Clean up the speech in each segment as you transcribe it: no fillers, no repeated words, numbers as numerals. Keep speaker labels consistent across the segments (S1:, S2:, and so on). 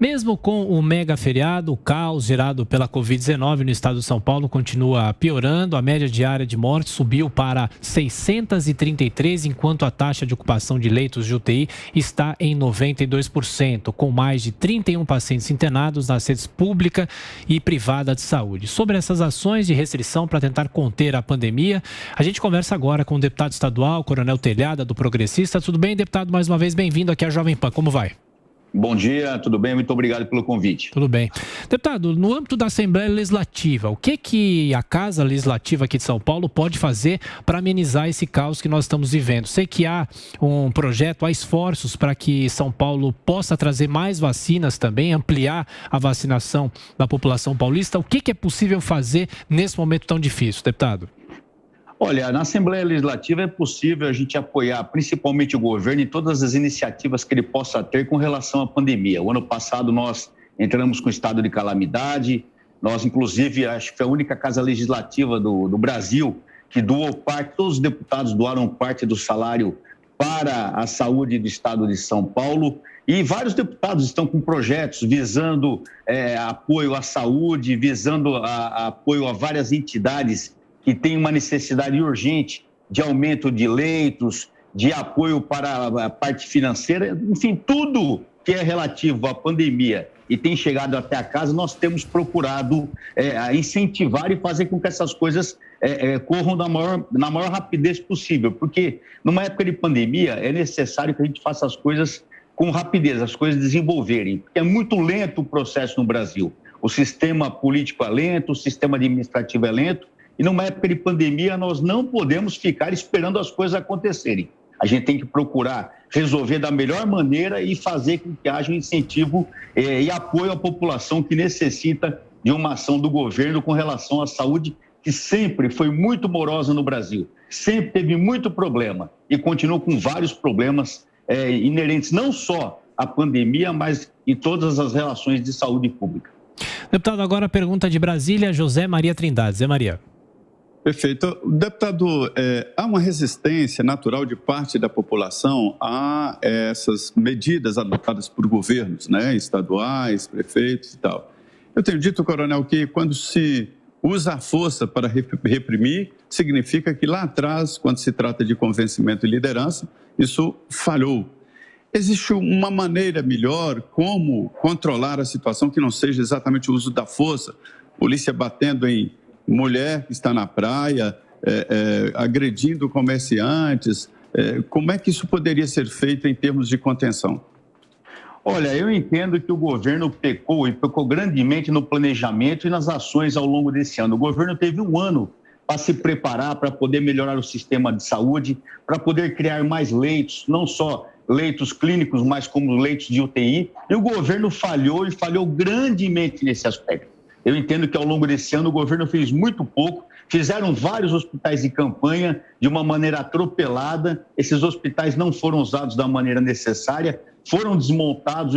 S1: Mesmo com o mega feriado, o caos gerado pela Covid-19 no estado de São Paulo continua piorando. A média diária de mortes subiu para 633, enquanto a taxa de ocupação de leitos de UTI está em 92%, com mais de 31 pacientes internados nas redes pública e privada de saúde. Sobre essas ações de restrição para tentar conter a pandemia, a gente conversa agora com o deputado estadual, Coronel Telhada, do Progressista. Tudo bem, deputado? Mais uma vez, bem-vindo aqui à Jovem Pan. Como vai?
S2: Bom dia, tudo bem? Muito obrigado pelo convite.
S1: Tudo bem. Deputado, no âmbito da Assembleia Legislativa, o que a Casa Legislativa aqui de São Paulo pode fazer para amenizar esse caos que nós estamos vivendo? Sei que há um projeto, há esforços para que São Paulo possa trazer mais vacinas também, ampliar a vacinação da população paulista. O que é possível fazer nesse momento tão difícil, deputado?
S2: Olha, na Assembleia Legislativa é possível a gente apoiar principalmente o governo em todas as iniciativas que ele possa ter com relação à pandemia. O ano passado nós entramos com estado de calamidade, nós inclusive acho que foi a única casa legislativa do Brasil que doou parte, todos os deputados doaram parte do salário para a saúde do estado de São Paulo e vários deputados estão com projetos visando apoio à saúde, visando apoio a várias entidades que tem uma necessidade urgente de aumento de leitos, de apoio para a parte financeira, enfim, tudo que é relativo à pandemia e tem chegado até a casa, nós temos procurado incentivar e fazer com que essas coisas corram na maior rapidez possível, porque numa época de pandemia é necessário que a gente faça as coisas com rapidez, as coisas desenvolverem, porque é muito lento o processo no Brasil. O sistema político é lento, o sistema administrativo é lento, e numa época de pandemia, nós não podemos ficar esperando as coisas acontecerem. A gente tem que procurar resolver da melhor maneira e fazer com que haja um incentivo e apoio à população que necessita de uma ação do governo com relação à saúde, que sempre foi muito morosa no Brasil, sempre teve muito problema e continua com vários problemas inerentes não só à pandemia, mas em todas as relações de saúde pública.
S1: Deputado, agora a pergunta de Brasília, José Maria Trindade. Zé Maria.
S3: Perfeito. Deputado, há uma resistência natural de parte da população a essas medidas adotadas por governos, né, estaduais, prefeitos e tal. Eu tenho dito, coronel, que quando se usa a força para reprimir, significa que lá atrás, quando se trata de convencimento e liderança, isso falhou. Existe uma maneira melhor como controlar a situação que não seja exatamente o uso da força? Polícia batendo em mulher que está na praia, agredindo comerciantes. Como é que isso poderia ser feito em termos de contenção?
S2: Olha, eu entendo que o governo pecou grandemente no planejamento e nas ações ao longo desse ano. O governo teve um ano para se preparar, para poder melhorar o sistema de saúde, para poder criar mais leitos, não só leitos clínicos, mas como leitos de UTI. E o governo falhou e falhou grandemente nesse aspecto. Eu entendo que ao longo desse ano o governo fez muito pouco, fizeram vários hospitais de campanha de uma maneira atropelada, esses hospitais não foram usados da maneira necessária, foram desmontados,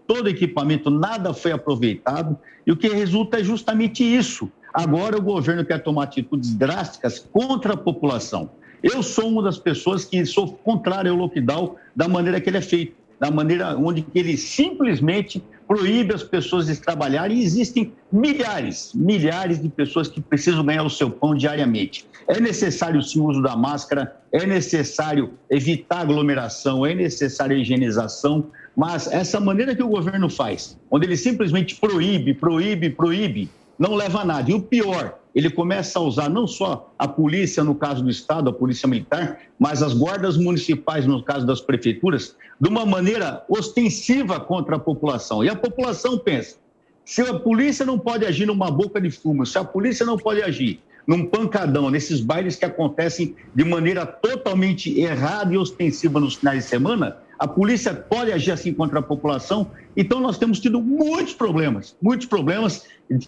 S2: todo o equipamento, nada foi aproveitado, e o que resulta é justamente isso. Agora o governo quer tomar atitudes drásticas contra a população. Eu sou uma das pessoas que sou contrária ao lockdown da maneira que ele é feito, da maneira onde ele simplesmente proíbe as pessoas de trabalharem, e existem milhares de pessoas que precisam ganhar o seu pão diariamente. É necessário sim o uso da máscara, é necessário evitar aglomeração, é necessário a higienização, mas essa maneira que o governo faz, onde ele simplesmente proíbe, não leva a nada. E o pior, ele começa a usar não só a polícia, no caso do Estado, a polícia militar, mas as guardas municipais, no caso das prefeituras, de uma maneira ostensiva contra a população. E a população pensa, se a polícia não pode agir numa boca de fumo, se a polícia não pode agir num pancadão, nesses bailes que acontecem de maneira totalmente errada e ostensiva nos finais de semana, a polícia pode agir assim contra a população. Então nós temos tido muitos problemas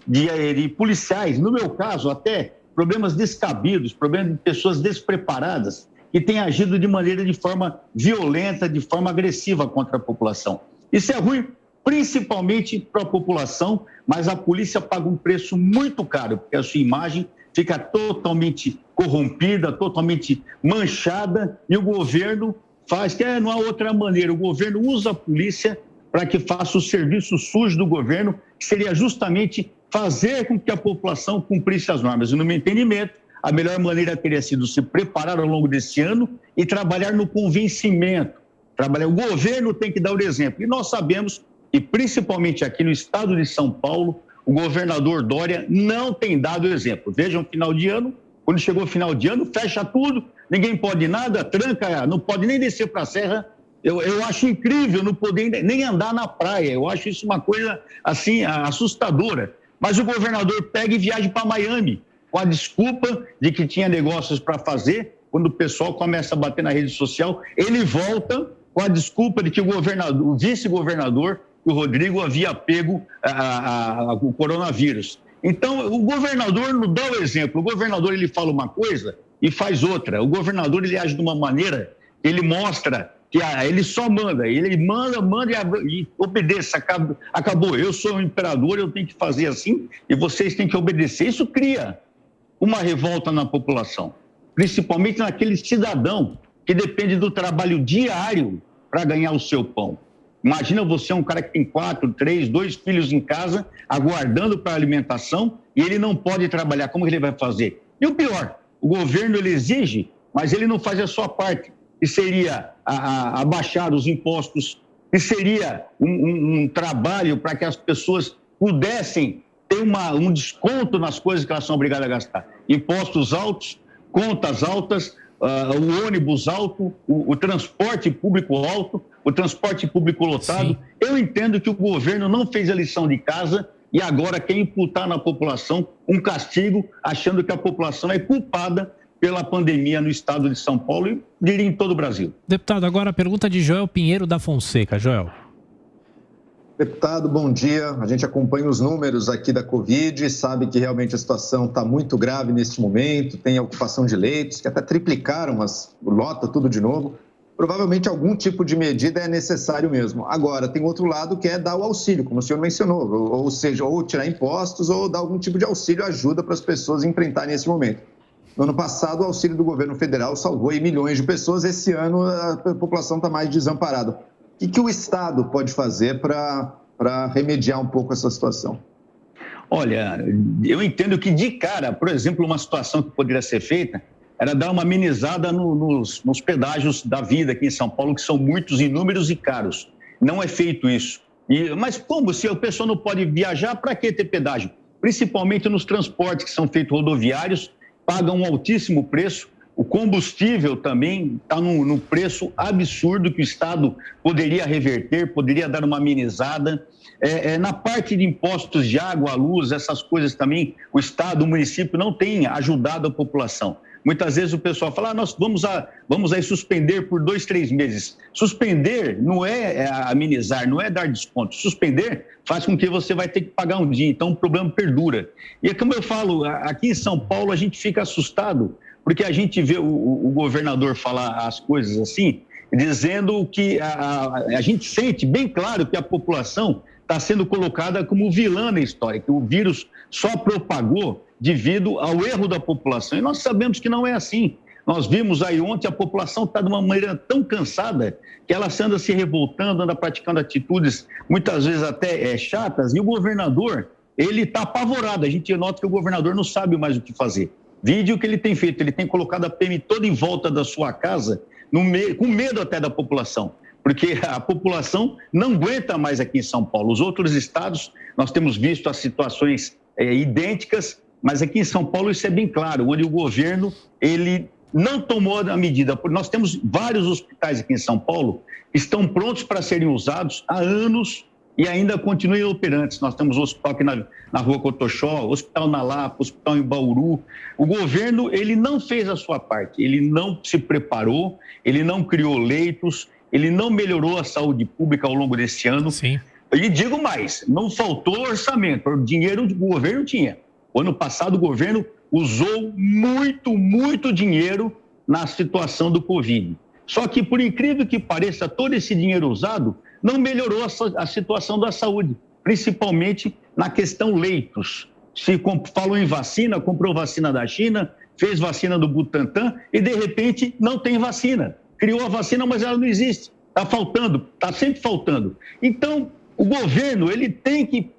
S2: de policiais, no meu caso até problemas descabidos, problemas de pessoas despreparadas que têm agido de forma violenta, de forma agressiva contra a população. Isso é ruim principalmente para a população, mas a polícia paga um preço muito caro, porque a sua imagem fica totalmente corrompida, totalmente manchada, e o governo faz, que não há outra maneira, o governo usa a polícia para que faça o serviço sujo do governo, que seria justamente fazer com que a população cumprisse as normas. E, no meu entendimento, a melhor maneira teria sido se preparar ao longo desse ano e trabalhar no convencimento. O governo tem que dar o exemplo. E nós sabemos que, principalmente aqui no estado de São Paulo, o governador Dória não tem dado exemplo. Vejam, final de ano, quando chegou o final de ano, fecha tudo, ninguém pode nada, tranca, não pode nem descer para a serra. Eu acho incrível não poder nem andar na praia. Eu acho isso uma coisa, assim, assustadora. Mas o governador pega e viaja para Miami, com a desculpa de que tinha negócios para fazer. Quando o pessoal começa a bater na rede social, ele volta com a desculpa de que o vice-governador, o Rodrigo, havia pego o coronavírus. Então, o governador não dá o exemplo. O governador, ele fala uma coisa e faz outra. O governador, ele age de uma maneira, ele mostra que ele só manda. Ele manda e obedeça. Acabou. Eu sou o imperador, eu tenho que fazer assim e vocês têm que obedecer. Isso cria uma revolta na população, principalmente naquele cidadão que depende do trabalho diário para ganhar o seu pão. Imagina você, um cara que tem 4, 3, 2 filhos em casa, aguardando para a alimentação, e ele não pode trabalhar. Como ele vai fazer? E o pior, o governo ele exige, mas ele não faz a sua parte, que seria abaixar os impostos, que seria um trabalho para que as pessoas pudessem ter um desconto nas coisas que elas são obrigadas a gastar. Impostos altos, contas altas, o ônibus alto, o transporte público alto, o transporte público lotado. Sim. Eu entendo que o governo não fez a lição de casa e agora quer imputar na população um castigo, achando que a população é culpada pela pandemia no estado de São Paulo e, diria, em todo o Brasil.
S1: Deputado, agora a pergunta de Joel Pinheiro da Fonseca. Joel.
S4: Deputado, bom dia. A gente acompanha os números aqui da Covid e sabe que realmente a situação está muito grave neste momento, tem a ocupação de leitos, que até triplicaram, mas lota tudo de novo. Provavelmente algum tipo de medida é necessário mesmo. Agora, tem outro lado que é dar o auxílio, como o senhor mencionou, ou seja, ou tirar impostos ou dar algum tipo de auxílio, ajuda para as pessoas enfrentarem esse momento. No ano passado, o auxílio do governo federal salvou aí milhões de pessoas, esse ano a população está mais desamparada. O que o Estado pode fazer para remediar um pouco essa situação?
S2: Olha, eu entendo que de cara, por exemplo, uma situação que poderia ser feita era dar uma amenizada nos pedágios da vida aqui em São Paulo, que são muitos, inúmeros e caros. Não é feito isso. Mas como? Se a pessoa não pode viajar, para que ter pedágio? Principalmente nos transportes que são feitos rodoviários, pagam um altíssimo preço. O combustível também está num preço absurdo que o Estado poderia reverter, poderia dar uma amenizada. Na parte de impostos de água, luz, essas coisas também, o Estado, o município não tem ajudado a população. Muitas vezes o pessoal fala, nós vamos aí suspender por 2, 3 meses. Suspender não é amenizar, não é dar desconto. Suspender faz com que você vai ter que pagar um dia, então o problema perdura. E como eu falo, aqui em São Paulo a gente fica assustado, porque a gente vê o governador falar as coisas assim, dizendo que a gente sente bem claro que a população está sendo colocada como vilã na história, que o vírus só propagou devido ao erro da população. E nós sabemos que não é assim. Nós vimos aí ontem, a população está de uma maneira tão cansada que ela anda se revoltando, anda praticando atitudes muitas vezes até chatas, e o governador, ele está apavorado. A gente nota que o governador não sabe mais o que fazer. Vide o que ele tem feito, ele tem colocado a PM toda em volta da sua casa, com medo até da população, porque a população não aguenta mais aqui em São Paulo. Os outros estados, nós temos visto as situações idênticas, mas aqui em São Paulo isso é bem claro, onde o governo, ele não tomou a medida. Nós temos vários hospitais aqui em São Paulo que estão prontos para serem usados há anos e ainda continuam operantes. Nós temos o hospital aqui na Rua Cotoxó, hospital na Lapa, hospital em Bauru. O governo, ele não fez a sua parte, ele não se preparou, ele não criou leitos, ele não melhorou a saúde pública ao longo desse ano.
S1: Sim.
S2: E digo mais, não faltou orçamento, o dinheiro o governo tinha. O ano passado o governo usou muito dinheiro na situação do Covid. Só que, por incrível que pareça, todo esse dinheiro usado não melhorou a situação da saúde, principalmente na questão leitos. Se falou em vacina, comprou vacina da China, fez vacina do Butantan e, de repente, não tem vacina. Criou a vacina, mas ela não existe. Está faltando, está sempre faltando. Então, o governo ele tem que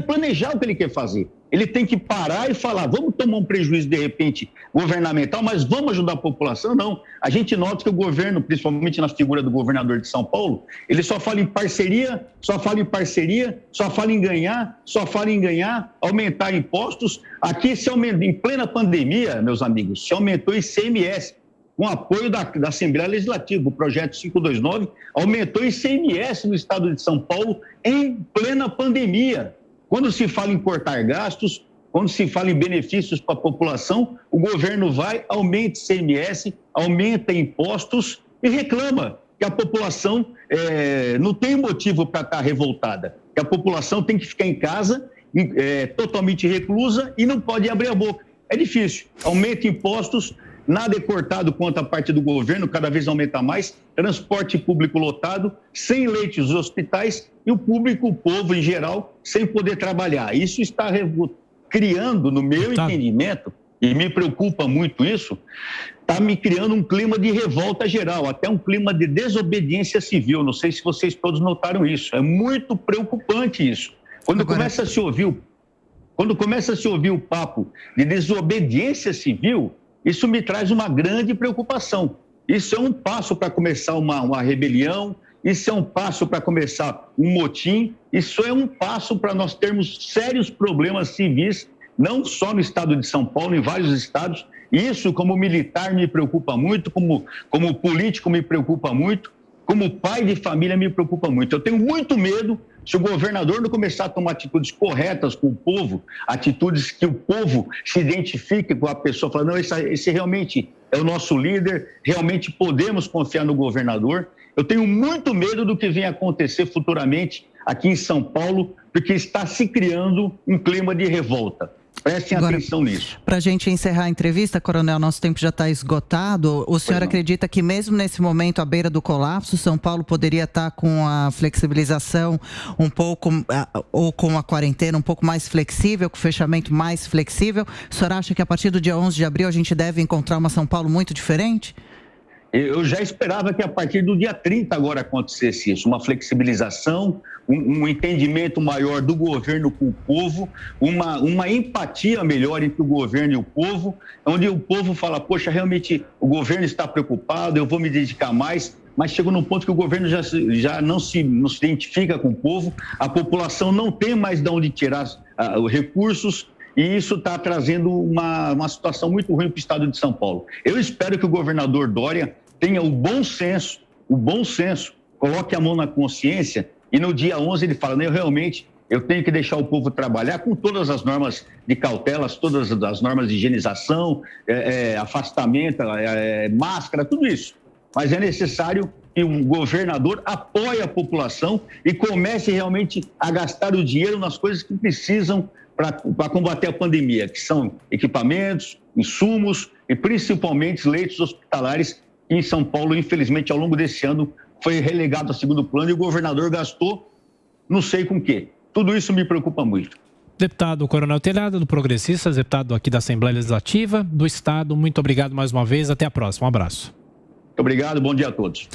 S2: planejar o que ele quer fazer. Ele tem que parar e falar, vamos tomar um prejuízo, de repente, governamental, mas vamos ajudar a população? Não. A gente nota que o governo, principalmente na figura do governador de São Paulo, ele só fala em parceria, só fala em ganhar, aumentar impostos. Aqui, em plena pandemia, meus amigos, se aumentou o ICMS, com apoio da Assembleia Legislativa, o projeto 529, aumentou o ICMS no estado de São Paulo em plena pandemia. Quando se fala em cortar gastos, quando se fala em benefícios para a população, o governo vai, aumenta ICMS, aumenta impostos e reclama que a população não tem motivo para estar revoltada, que a população tem que ficar em casa, totalmente reclusa e não pode abrir a boca. É difícil, aumenta impostos, nada é cortado quanto à parte do governo, cada vez aumenta mais, transporte público lotado, sem leitos nos hospitais e o público, o povo em geral, sem poder trabalhar. Isso está criando, no meu entendimento, e me preocupa muito isso, está me criando um clima de revolta geral, até um clima de desobediência civil. Não sei se vocês todos notaram isso. É muito preocupante isso. Quando começa a se ouvir o papo de desobediência civil, isso me traz uma grande preocupação. Isso é um passo para começar uma rebelião, isso é um passo para começar um motim, isso é um passo para nós termos sérios problemas civis, não só no estado de São Paulo, em vários estados. Isso, como militar, me preocupa muito, como político, me preocupa muito, como pai de família, me preocupa muito. Eu tenho muito medo se o governador não começar a tomar atitudes corretas com o povo, atitudes que o povo se identifique com a pessoa, falando, não, esse realmente é o nosso líder, realmente podemos confiar no governador. Eu tenho muito medo do que vem acontecer futuramente aqui em São Paulo, porque está se criando um clima de revolta. Prestem atenção nisso.
S5: Para a gente encerrar a entrevista, Coronel, nosso tempo já está esgotado. O senhor acredita que mesmo nesse momento, à beira do colapso, São Paulo poderia estar com a flexibilização um pouco, ou com a quarentena um pouco mais flexível, com o fechamento mais flexível? O senhor acha que a partir do dia 11 de abril a gente deve encontrar uma São Paulo muito diferente?
S2: Eu já esperava que a partir do dia 30 agora acontecesse isso, uma flexibilização, um entendimento maior do governo com o povo, uma empatia melhor entre o governo e o povo, onde o povo fala, poxa, realmente o governo está preocupado, eu vou me dedicar mais, mas chega num ponto que o governo já não se identifica com o povo, a população não tem mais de onde tirar os recursos, e isso está trazendo uma situação muito ruim para o estado de São Paulo. Eu espero que o governador Dória tenha o bom senso, coloque a mão na consciência e no dia 11 ele fala, eu tenho que deixar o povo trabalhar com todas as normas de cautelas, todas as normas de higienização, afastamento, máscara, tudo isso. Mas é necessário que o governador apoie a população e comece realmente a gastar o dinheiro nas coisas que precisam para combater a pandemia, que são equipamentos, insumos e principalmente leitos hospitalares, que em São Paulo, infelizmente, ao longo desse ano, foi relegado a segundo plano e o governador gastou não sei com o quê. Tudo isso me preocupa muito.
S1: Deputado Coronel Telhado, do Progressistas, deputado aqui da Assembleia Legislativa do Estado, muito obrigado mais uma vez, até a próxima, um abraço.
S2: Muito obrigado, bom dia a todos.